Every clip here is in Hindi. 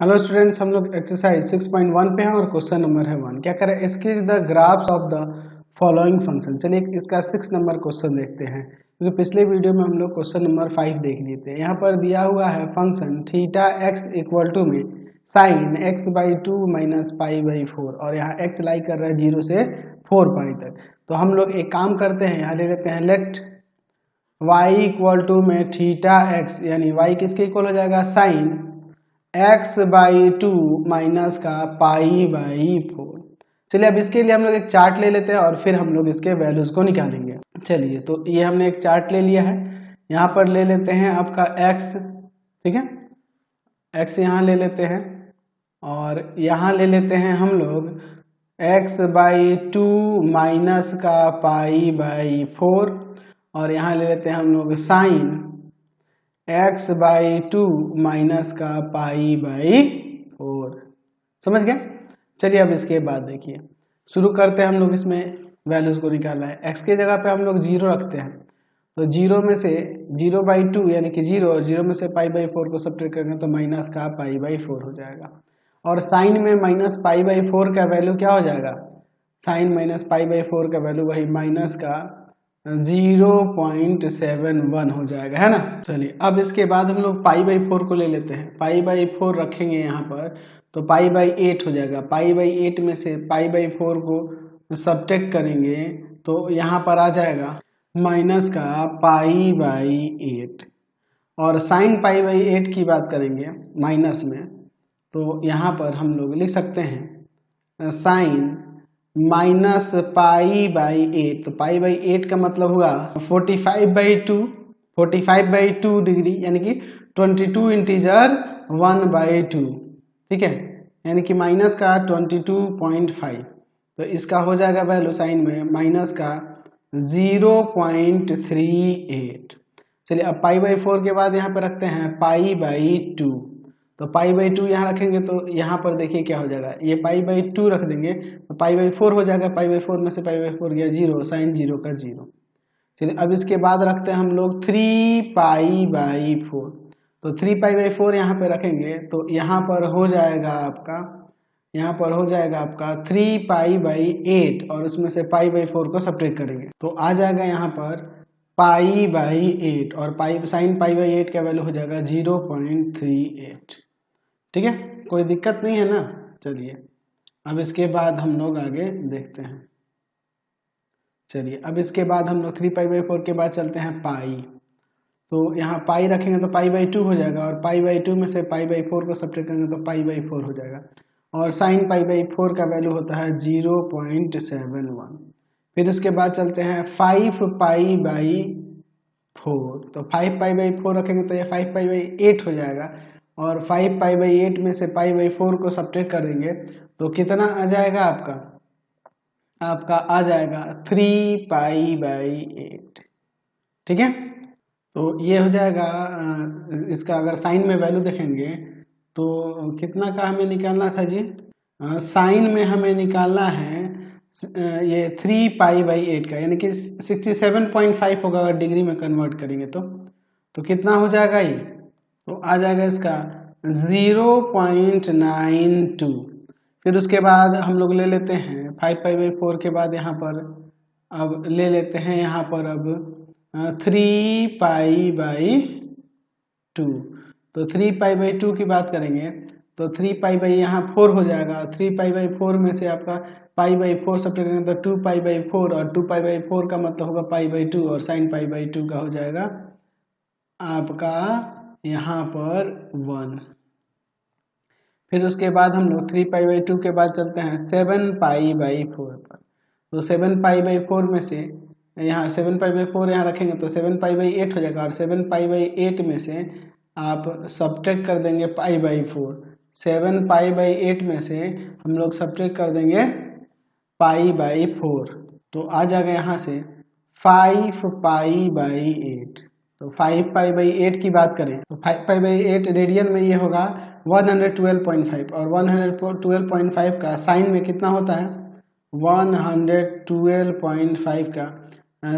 हेलो स्टूडेंट्स, हम लोग एक्सरसाइज 6.1 पे हैं और क्वेश्चन नंबर है 1। क्या करें, sketch the graphs of the following function. चलिए इसका 6 नंबर क्वेश्चन देखते हैं, क्योंकि पिछले वीडियो में हम लोग क्वेश्चन नंबर 5 देख लिए थे। यहाँ पर दिया हुआ है function theta x equal to में sine x by 2 minus pi by 4, और यहाँ एक्स लाई कर रहा है 0 से 4 पाई तक। तो हम लोग एक काम करते हैं, यहाँ ले लेते हैं लेट y इक्वल टू में थीटा एक्स, यानी y किसके इक्वल हो जाएगा, साइन x बाई 2 माइनस का पाई बाई 4। चलिए अब इसके लिए हम लोग एक चार्ट ले लेते हैं और फिर हम लोग इसके वैल्यूज को निकालेंगे। चलिए तो ये हमने एक चार्ट ले लिया है। यहाँ पर ले लेते हैं आपका x, ठीक है, x यहाँ ले लेते हैं, और यहाँ ले लेते हैं हम लोग x बाई 2 माइनस का पाई बाई 4, और यहाँ ले लेते हैं हम लोग साइन x बाई 2 माइनस का पाई बाई 4। समझ गए। चलिए अब इसके बाद देखिए, शुरू करते हैं हम लोग इसमें वैल्यूज को निकालना है। x के जगह पे हम लोग 0 रखते हैं, तो 0 में से 0 बाई 2 यानी कि 0, और 0 में से पाई बाई 4 को सब्ट्रैक्ट करेंगे तो माइनस का पाई बाई 4 हो जाएगा। और साइन में माइनस पाई बाई 4 का वैल्यू क्या हो जाएगा, साइन माइनस पाई बाई 4 का वैल्यू वही माइनस का 0.71 हो जाएगा, है ना। चलिए अब इसके बाद हम लोग पाई बाई 4 को ले लेते हैं। पाई बाई 4 रखेंगे यहाँ पर, तो पाई बाई 8 हो जाएगा। पाई बाई 8 में से पाई बाई 4 को सब्ट्रैक्ट करेंगे तो यहाँ पर आ जाएगा माइनस का पाई बाई 8। और साइन पाई बाई 8 की बात करेंगे माइनस में, तो यहाँ पर हम लोग लिख सकते हैं साइन माइनस पाई बाई 8। तो पाई बाई 8 का मतलब हुआ 45/2 डिग्री, यानी कि 22 इंटीजर 1/2, ठीक है, यानी कि माइनस का 22.5। तो इसका हो जाएगा वैल्यू साइन में माइनस का 0.38। चलिए अब पाई बाई 4 के बाद यहाँ पे रखते हैं पाई बाई 2। तो पाई बाई 2 यहाँ रखेंगे तो यहाँ पर देखिए क्या हो जाएगा, ये पाई बाई 2 रख देंगे तो पाई बाई 4 हो जाएगा। पाई बाई 4 में से पाई बाई 4 गया 0, साइन 0 का 0। चलिए अब इसके बाद रखते हैं हम लोग 3 पाई बाई 4। तो 3 पाई बाई 4 यहाँ पे रखेंगे तो यहाँ पर हो जाएगा आपका, यहाँ पर हो जाएगा आपका 3 पाई बाई 8, और उसमें से पाई बाई 4 को सब्ट्रैक्ट करेंगे तो आ जाएगा यहाँ पर पाई बाई 8, और पाई साइन पाई बाई 8 का वैल्यू हो जाएगा 0.38। ठीक है, कोई दिक्कत नहीं है ना। चलिए अब इसके बाद हम लोग आगे देखते हैं। चलिए अब इसके बाद हम लोग 3 पाई बाई 4 के बाद चलते हैं पाई। तो यहाँ पाई रखेंगे तो पाई बाई 2 हो जाएगा, और पाई बाई 2 में से पाई बाई 4 को सब्ट्रैक्ट करेंगे तो पाई बाई 4 हो जाएगा। और साइन पाई बाई 4 का वैल्यू होता है 0.71। फिर उसके बाद चलते हैं 5 पाई बाई 4। तो 5 पाई बाई 4 रखेंगे तो ये 5 पाई बाई 8 हो जाएगा, और 5 पाई बाई 8 में से पाई बाई 4 को सब्ट्रैक्ट कर देंगे तो कितना आ जाएगा आपका, आपका आ जाएगा 3 पाई बाई 8। ठीक है, तो ये हो जाएगा। इसका अगर साइन में वैल्यू देखेंगे तो कितना का हमें निकालना था जी, साइन में हमें निकालना है ये 3 पाई बाई 8 का, यानी कि 67.5 होगा अगर डिग्री में कन्वर्ट करेंगे तो कितना हो जाएगा ये, तो आ जाएगा इसका 0.92। फिर उसके बाद हम लोग ले लेते हैं 5 पाई बाई 4 के बाद यहाँ पर अब ले लेते हैं यहाँ पर अब 3 पाई बाई 2। तो 3 पाई बाई 2 की बात करेंगे तो 3 पाई बाई यहाँ 4 हो जाएगा। 3 पाई बाई 4 में से आपका पाई बाई 4 सब्ट्रैक्ट करेंगे तो 2 पाई बाई 4, और 2 पाई बाई 4 का मतलब होगा पाई बाई 2, और साइन पाई बाई 2 का हो जाएगा आपका यहाँ पर 1। फिर उसके बाद हम लोग 3 पाई बाई 2 के बाद चलते हैं 7 पाई बाई 4 पर। तो 7 पाई बाई 4 में से यहाँ 7 पाई बाई 4 यहाँ रखेंगे तो 7 पाई बाई 8 हो जाएगा, और 7 पाई बाई 8 में से आप सब्ट्रैक्ट कर देंगे पाई बाई 4। 7 पाई बाई 8 में से हम लोग सब्ट्रैक्ट कर देंगे पाई बाई 4, तो आ जाएगा यहाँ से 5 पाई बाई 8। तो 5 पाई बाई 8 की बात करें तो 5 पाई बाई 8 रेडियन में ये होगा 112.5, और 112.5 का साइन में कितना होता है, 112.5 का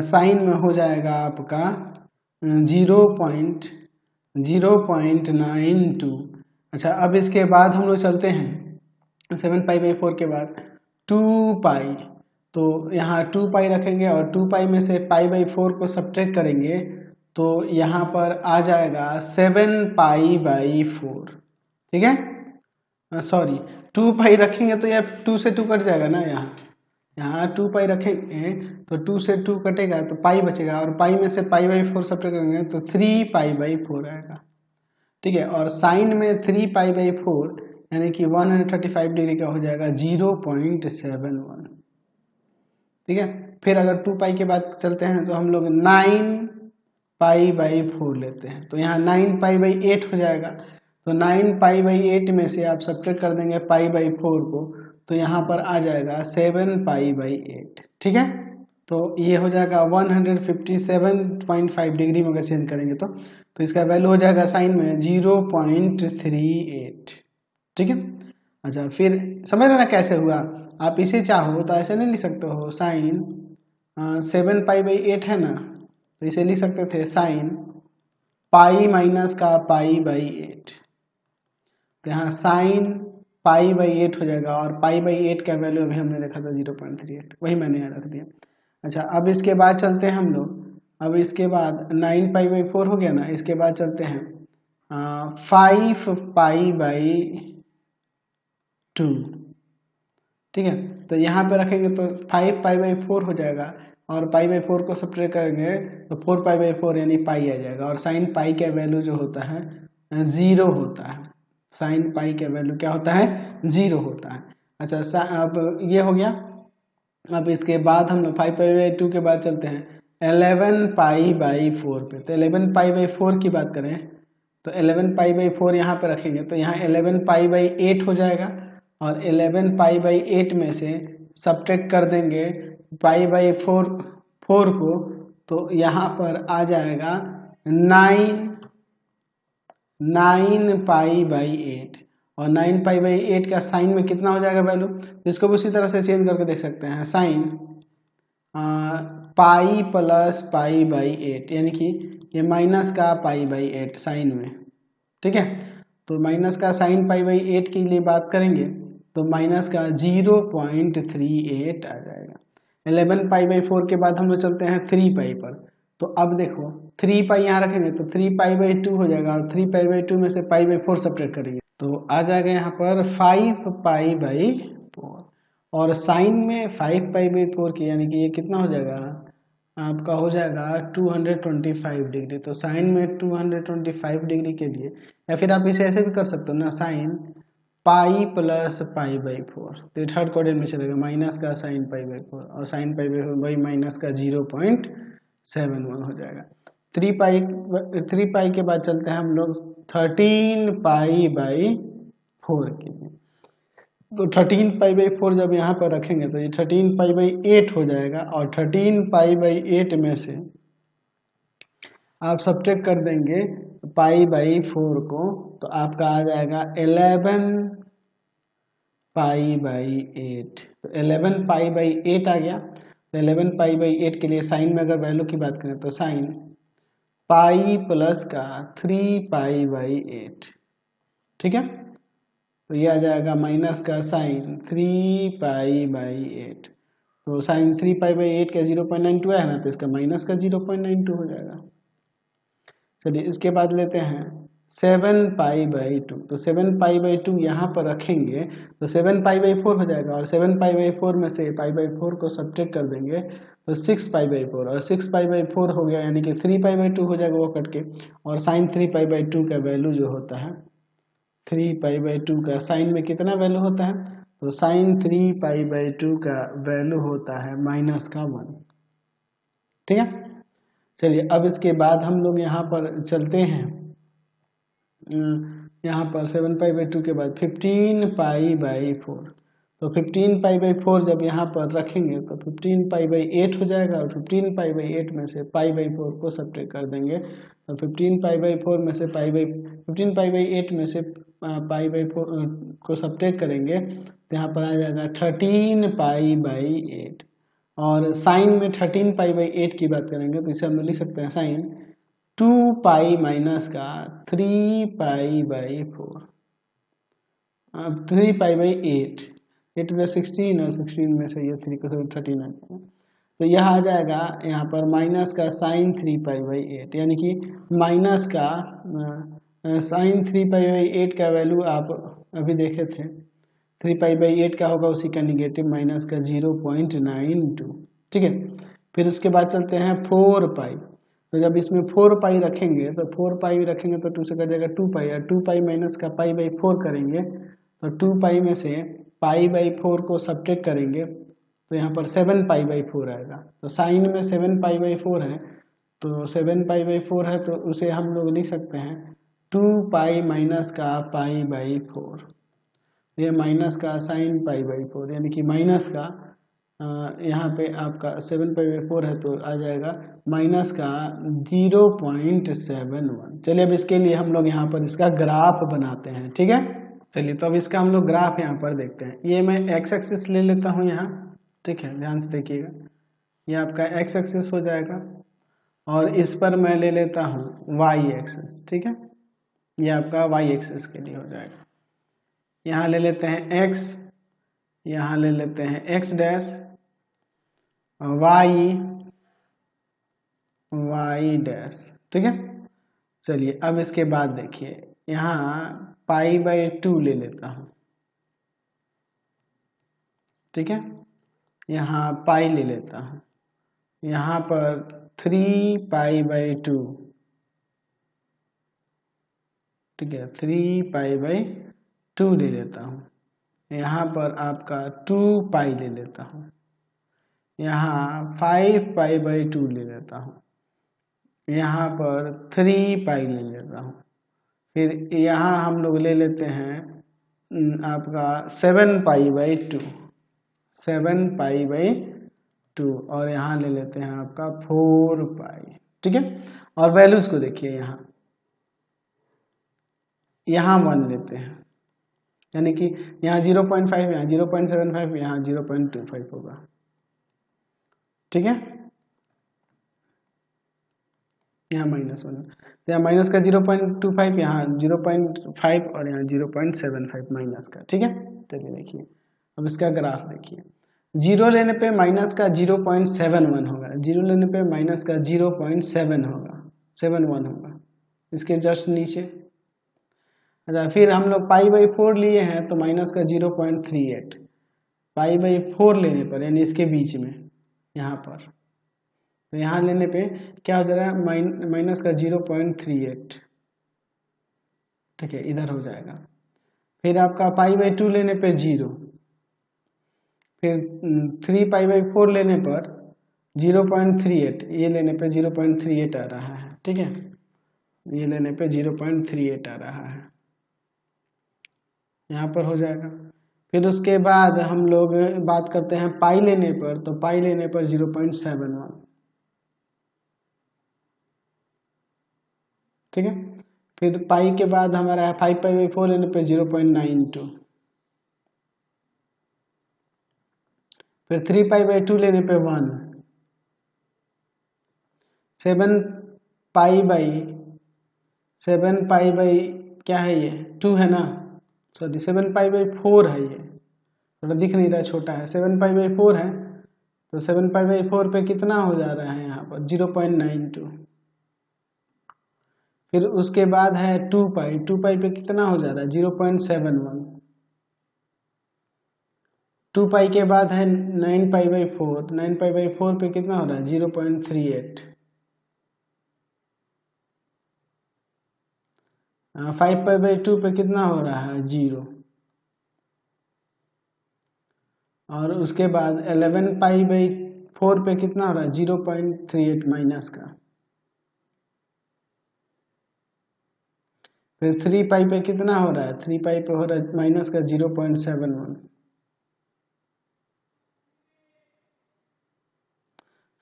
साइन में हो जाएगा आपका 0.92। अच्छा, अब इसके बाद हम लोग चलते हैं 7π/4 के बाद 2π, तो यहाँ 2π रखेंगे और 2π में से π/4 को सब्ट्रैक्ट करेंगे तो यहाँ पर आ जाएगा 7π/4। ठीक है, सॉरी 2π रखेंगे तो यह 2 से 2 कट जाएगा ना, यहाँ 2π रखेंगे तो 2 से 2 कटेगा तो पाई बचेगा, और पाई में से π/4 सब्ट्रैक्ट करेंगे तो 3π/4 आएगा। ठीक है, और साइन में 3π/4 यानी कि 135 डिग्री का हो जाएगा 0.71। ठीक है, फिर अगर 2π के बाद चलते हैं तो हम लोग 9π/4 लेते हैं, तो यहाँ 9π/8 हो जाएगा। तो 9π/8 में से आप सब्ट्रैक्ट कर देंगे π/4 को, तो यहाँ पर आ जाएगा 7π/8। ठीक है, तो ये हो जाएगा 157.5 डिग्री में अगर चेंज करेंगे तो इसका वैल्यू हो जाएगा साइन में 0.38। ठीक है, अच्छा फिर समझ रहे ना कैसे हुआ। आप इसे चाहो तो ऐसे नहीं लिख सकते हो, साइन 7π/8 है ना, तो इसे लिख सकते थे साइन पाई माइनस का π/8। तो यहाँ साइन π/8 हो जाएगा, और π/8 का वैल्यू अभी हमने देखा था 0.38, वही मैंने यहाँ रख दिया। अच्छा, अब इसके बाद चलते हैं हम लोग, अब इसके बाद 9π/4 हो गया ना, इसके बाद चलते हैं 5π/2। ठीक है, तो यहाँ पे रखेंगे तो 5π/4 हो जाएगा, और π/4 को सब्ट्रैक्ट करेंगे तो 4π/4 यानी पाई आ जाएगा, और साइन पाई का वैल्यू जो होता है 0 होता है। साइन पाई का वैल्यू क्या होता है, 0 होता है। अच्छा, अब ये हो गया। अब इसके बाद हम लोग 5π/2 के बाद चलते हैं 11π/4 पे। तो 11π/4 की बात करें तो 11π/4 यहाँ पर रखेंगे तो यहाँ 11π/8 हो जाएगा, और 11π/8 में से सब्ट्रैक्ट कर देंगे π/4 को, तो यहाँ पर आ जाएगा 9π/8, और 9π/8 का साइन में कितना हो जाएगा वैल्यू, इसको भी उसी तरह से चेंज करके देख सकते हैं। साइन पाई प्लस π/8 यानी कि ये माइनस का π/8 साइन में। ठीक है, तो माइनस का साइन π/8 के लिए बात करेंगे तो माइनस का 0.38 आ जाएगा। 11π/4 के बाद हम लोग चलते हैं 3π पर। तो अब देखो 3π यहाँ रखेंगे तो 3π/2 हो जाएगा, और 3π/2 में से π/4 सब्ट्रैक्ट करेंगे तो आ जाएगा यहाँ पर 5π/4, और साइन में 5π/4 की यानी कि ये कितना हो जाएगा आपका, हो जाएगा 225 डिग्री। तो साइन में 225 डिग्री के लिए, या फिर आप इसे ऐसे भी कर सकते हो ना, साइन पाई प्लस π/4, तो थर्ड क्वाड्रेंट में चलेगा, माइनस का साइन π/4 और साइन π/4 वही माइनस का 0.71 हो जाएगा। 3π के बाद चलते हैं हम लोग 13π/4 के लिए। तो 13π/4 जब यहाँ पर रखेंगे तो ये 13π/8 हो जाएगा, और 13π/8 में से आप सब्ट्रैक्ट कर देंगे π/4 को, तो आपका आ जाएगा 11π/8। तो 11π/8 आ गया। तो 11π/8 के लिए साइन में अगर वैल्यू की बात करें तो साइन पाई प्लस का 3π/8। ठीक है, तो ये आ जाएगा माइनस का साइन 3π/8। तो साइन 3π/8 का 0.92 है ना, तो इसका माइनस का 0.92 हो जाएगा। चलिए इसके बाद लेते हैं 7π/2। तो 7π/2 यहाँ पर रखेंगे तो 7π/4 हो जाएगा, और 7π/4 में से π/4 को सब्ट्रैक्ट कर देंगे तो 6π/4, और 6π/4 हो गया यानी कि 3π/2 हो जाएगा वो कट के, और साइन 3π/2 का वैल्यू जो होता है 3π/2 का साइन में कितना वैल्यू होता है, तो साइन 3π/2 का वैल्यू होता है माइनस का 1। ठीक है, चलिए अब इसके बाद हम लोग यहाँ पर चलते हैं, यहाँ पर 7π/2 के बाद 15π/4। तो 15π/4 जब यहाँ पर रखेंगे तो 15π/8 हो जाएगा, और 15π/8 में से π/4 को सब्ट्रैक्ट कर देंगे तो 15π/4 में से 15π/8 में से π/4 को सब्ट्रैक्ट करेंगे तो यहाँ पर आ जाएगा 13π/8, और साइन में 13π/8 की बात करेंगे तो इसे हम लिख सकते हैं साइन 2π माइनस का 3π/4। अब 3 पाई/8, 8 में 16 और 16 में से ये 3 को 39 है, तो यह आ जाएगा यहाँ पर माइनस का साइन 3 पाई/8, यानी कि माइनस का साइन 3 पाई/8 का वैल्यू आप अभी देखे थे 3 पाई/8 का होगा उसी का निगेटिव माइनस का 0.92। ठीक है, फिर उसके बाद चलते हैं 4 पाई। तो जब इसमें 4 पाई रखेंगे तो 4 पाई रखेंगे तो 2 से कट जाएगा 2 पाई, और 2 पाई माइनस का पाई/4 करेंगे तो 2 पाई में से पाई/4 को सब्ट्रैक्ट करेंगे तो यहाँ पर 7 पाई/4 आएगा। तो साइन में 7 पाई/4 है, तो 7 पाई/4 है तो उसे हम लोग लिख सकते हैं 2 पाई माइनस का पाई/4, ये माइनस का साइन पाई/4, यानी कि माइनस का यहाँ पे आपका 7 पाई/4 है तो आ जाएगा माइनस का 0.71। चलिए अब इसके लिए हम लोग यहाँ पर इसका ग्राफ बनाते हैं। ठीक है, चलिए तो अब इसका हम लोग ग्राफ यहाँ पर देखते हैं। ये मैं एक्स एक्सिस ले लेता हूँ यहाँ, ठीक है, ध्यान से देखिएगा, ये आपका एक्स एक्सिस हो जाएगा और इस पर मैं ले लेता हूँ वाई एक्सिस। ठीक है, ये आपका वाई एक्सिस के लिए हो जाएगा। यहाँ ले लेते हैं एक्स, यहाँ ले लेते हैं x dash, y y dash. ठीक है, चलिए अब इसके बाद देखिए यहाँ पाई/2 ले लेता हूँ। ठीक है, यहाँ पाई ले लेता हूँ, यहाँ पर 3 पाई/2। ठीक है, 3 पाई/2 ले लेता हूँ, यहाँ पर आपका 2 पाई ले लेता हूँ, यहाँ 5 पाई/2 ले लेता हूँ, यहाँ पर 3 पाई ले लेता हूँ, फिर यहाँ हम लोग ले लेते हैं आपका 7 पाई/2, 7 पाई/2, और यहाँ ले लेते हैं आपका 4 पाई। ठीक है, और वैल्यूज को देखिए, यहाँ 1 लेते हैं, यानी कि यहाँ 0.5, यहाँ 0.75, यहाँ 0.25 होगा। ठीक है, यहाँ -1, तो यहाँ माइनस का 0.25, यहाँ 0.5 और यहाँ 0.75 माइनस का। ठीक है, चलिए देखिए अब इसका ग्राफ देखिए, 0 लेने पे माइनस का 0.71 होगा, 0 लेने पे माइनस का 0.7 होगा, 71 होगा इसके जस्ट नीचे। अच्छा, फिर हम लोग पाई/4 लिए हैं तो माइनस का 0.38, पाई/4 लेने पर यानी इसके बीच में यहाँ पर, तो यहाँ लेने पे क्या हो जा रहा है माइनस का 0.38। ठीक है, इधर हो जाएगा। फिर आपका पाई/2 लेने पे 0, फिर 3 पाई/4 लेने पर 0.38, ये लेने पे 0.38 आ रहा है। ठीक है, ये लेने पे 0.38 आ रहा है, यहाँ पर हो जाएगा। फिर उसके बाद हम लोग बात करते हैं पाई लेने पर, तो पाई लेने पर 0.71। ठीक है, फिर पाई के बाद हमारा है 5 पाई/4 लेने पे 0.92, फिर 3 पाई/2 लेने पे 1, 7 पाई क्या है ये 2 है ना, सॉरी 7 पाई/4 है, ये थोड़ा दिख नहीं रहा, छोटा है, 7 पाई/4 है, तो 7 पाई/4 पे कितना हो जा रहा है यहाँ पर 0.92। फिर उसके बाद है 2 पाई, 2 पाई पे कितना हो जा रहा है 0.71। 2 पाई के बाद है 9 पाई/4, 9 पाई/4 पे कितना हो रहा है 0.38। 5 पाई/2 पे कितना हो रहा है 0, और उसके बाद 11 पाई/4 पे कितना हो रहा है 0.38 माइनस का। फिर 3 पाई पे कितना हो रहा है, 3 पाई पे हो रहा है माइनस का 0.71।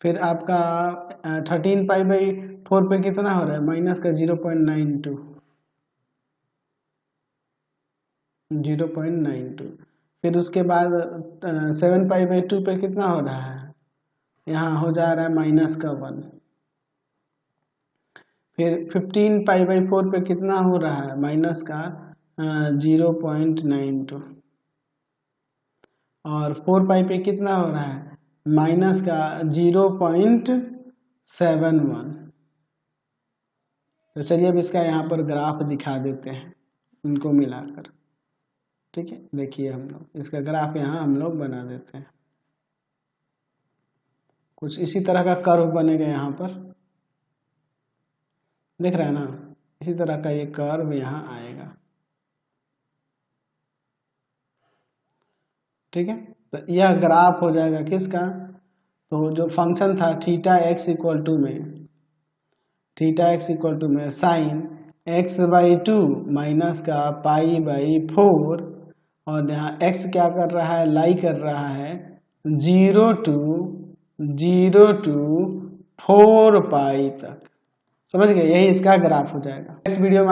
फिर आपका 13 पाई/4 पे कितना हो रहा है माइनस का 0.92, 0.92। फिर उसके बाद 7 पाई/2 पे कितना हो रहा है, यहाँ हो जा रहा है माइनस का 1। फिर 15 पाई/4 पे कितना हो रहा है माइनस का 0.92 और 4 पाई पे कितना हो रहा है माइनस का 0.71। तो चलिए अब इसका यहाँ पर ग्राफ दिखा देते हैं इनको मिलाकर। ठीक है, देखिए हम लोग इसका ग्राफ यहाँ हम लोग बना देते हैं। कुछ इसी तरह का कर्व बनेगा यहाँ पर, देख रहे हैं ना, इसी तरह का ये कर्व यहाँ आएगा। ठीक है, तो यह ग्राफ हो जाएगा किसका, तो जो फंक्शन था थीटा एक्स इक्वल टू में साइन x/2 माइनस का π/4 और यहाँ x क्या कर रहा है, लाई कर रहा है 0 to 4 पाई तक। समझ गए, यही इसका ग्राफ हो जाएगा। नेक्स्ट वीडियो में